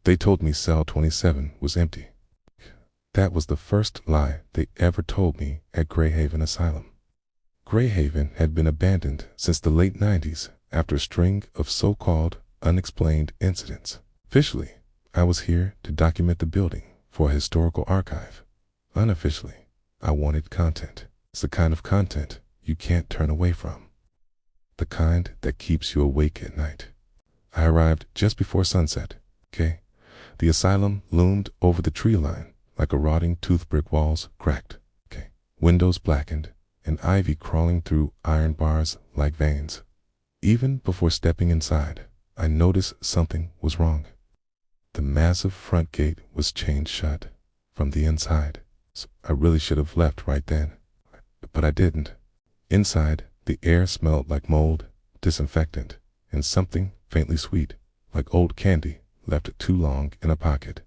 They told me cell 27 was empty. That was the first lie they ever told me at Greyhaven Asylum. Greyhaven had been abandoned since the late 90s after a string of so-called unexplained incidents. Officially, I was here to document the building for a historical archive. Unofficially, I wanted content. It's the kind of content you can't turn away from. The kind that keeps you awake at night. I arrived just before sunset, okay? The asylum loomed over the tree line like a rotting toothbrick, walls cracked, okay? Windows blackened, and ivy crawling through iron bars like veins. Even before stepping inside, I noticed something was wrong. The massive front gate was chained shut from the inside. So I really should have left right then, but I didn't. Inside, the air smelled like mold, disinfectant, and something faintly sweet, like old candy left too long in a pocket.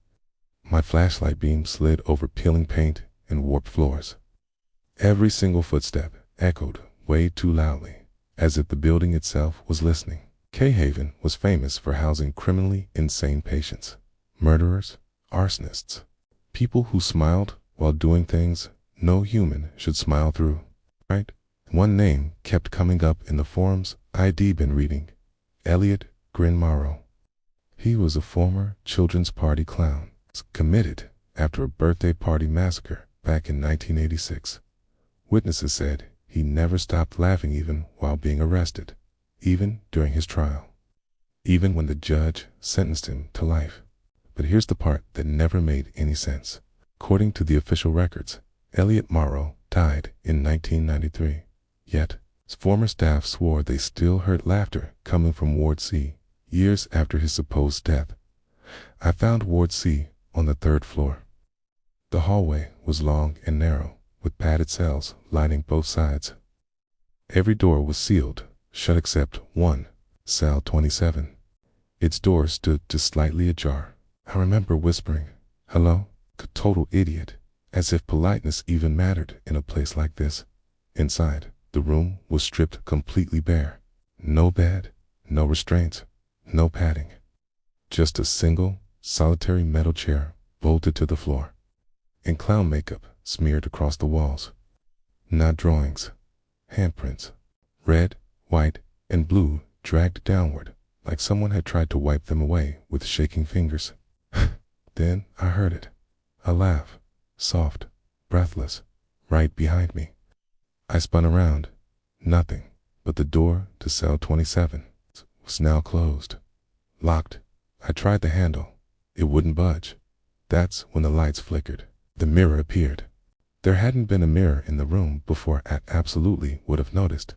My flashlight beam slid over peeling paint and warped floors. Every single footstep echoed way too loudly, as if the building itself was listening. Greyhaven was famous for housing criminally insane patients, murderers, arsonists, people who smiled while doing things no human should smile through, right? One name kept coming up in the forums I'd been reading: Elliot Grin Morrow. He was a former children's party clown, committed after a birthday party massacre back in 1986. Witnesses said he never stopped laughing even while being arrested, even during his trial, even when the judge sentenced him to life. But here's the part that never made any sense. According to the official records, Elliot Morrow died in 1993. Yet, his former staff swore they still heard laughter coming from Ward C years after his supposed death. I found Ward C on the 3rd floor. The hallway was long and narrow, with padded cells lining both sides. Every door was sealed, shut except one, cell 27. Its door stood just slightly ajar. I remember whispering, "Hello?" A total idiot, as if politeness even mattered in a place like this. Inside, the room was stripped completely bare. No bed, no restraints, no padding. Just a single, solitary metal chair bolted to the floor, and clown makeup smeared across the walls. Not drawings, handprints, red, white, and blue dragged downward like someone had tried to wipe them away with shaking fingers. Then I heard it. A laugh, soft, breathless, right behind me. I spun around. Nothing, but the door to cell 27 was now closed, locked. I tried the handle. It wouldn't budge. That's when the lights flickered. The mirror appeared. There hadn't been a mirror in the room before. I absolutely would have noticed.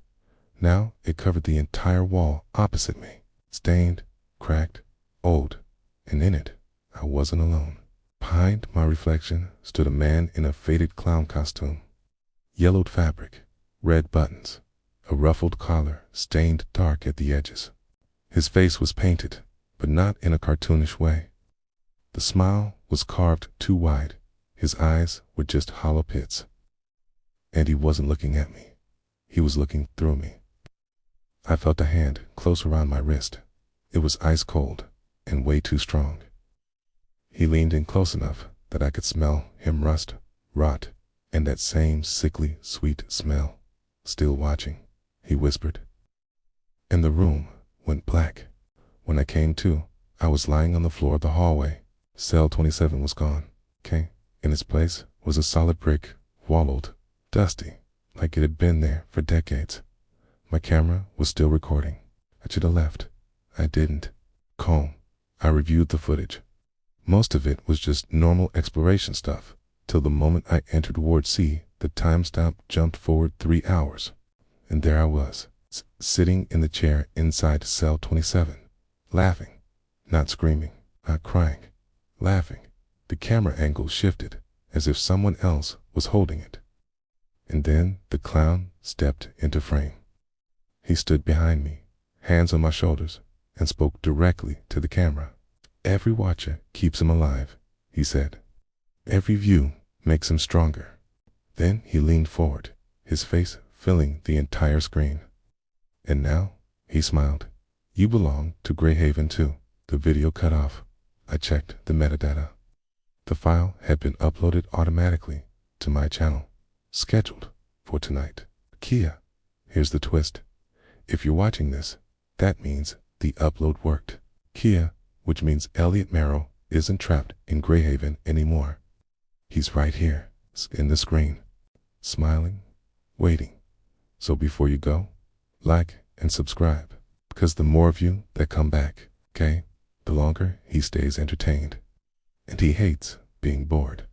Now it covered the entire wall opposite me, stained, cracked, old, and in it, I wasn't alone. Behind my reflection stood a man in a faded clown costume. Yellowed fabric, red buttons, a ruffled collar stained dark at the edges. His face was painted, but not in a cartoonish way. The smile was carved too wide. His eyes were just hollow pits. And he wasn't looking at me. He was looking through me. I felt a hand close around my wrist. It was ice cold and way too strong. He leaned in close enough that I could smell him rust, rot, and that same sickly, sweet smell. Still watching, he whispered. And the room went black. When I came to, I was lying on the floor of the hallway. Cell 27 was gone, okay? In its place was a solid brick, wallowed, dusty, like it had been there for decades. My camera was still recording. I should have left. I didn't. Calm. I reviewed the footage. Most of it was just normal exploration stuff, till the moment I entered Ward C, the timestamp jumped forward 3 hours. And there I was, sitting in the chair inside cell 27, laughing, not screaming, not crying, laughing. The camera angle shifted, as if someone else was holding it. And then the clown stepped into frame. He stood behind me, hands on my shoulders, and spoke directly to the camera. "Every watcher keeps him alive," he said. "Every view makes him stronger." Then he leaned forward, his face filling the entire screen. "And now," he smiled, "you belong to Greyhaven too." The video cut off. I checked the metadata. The file had been uploaded automatically to my channel, scheduled for tonight. Kia, here's the twist. If you're watching this, that means the upload worked. Kia, which means Elliot Merrill isn't trapped in Greyhaven anymore. He's right here, in the screen, smiling, waiting. So before you go, like and subscribe, because the more of you that come back, okay, the longer he stays entertained. And he hates being bored.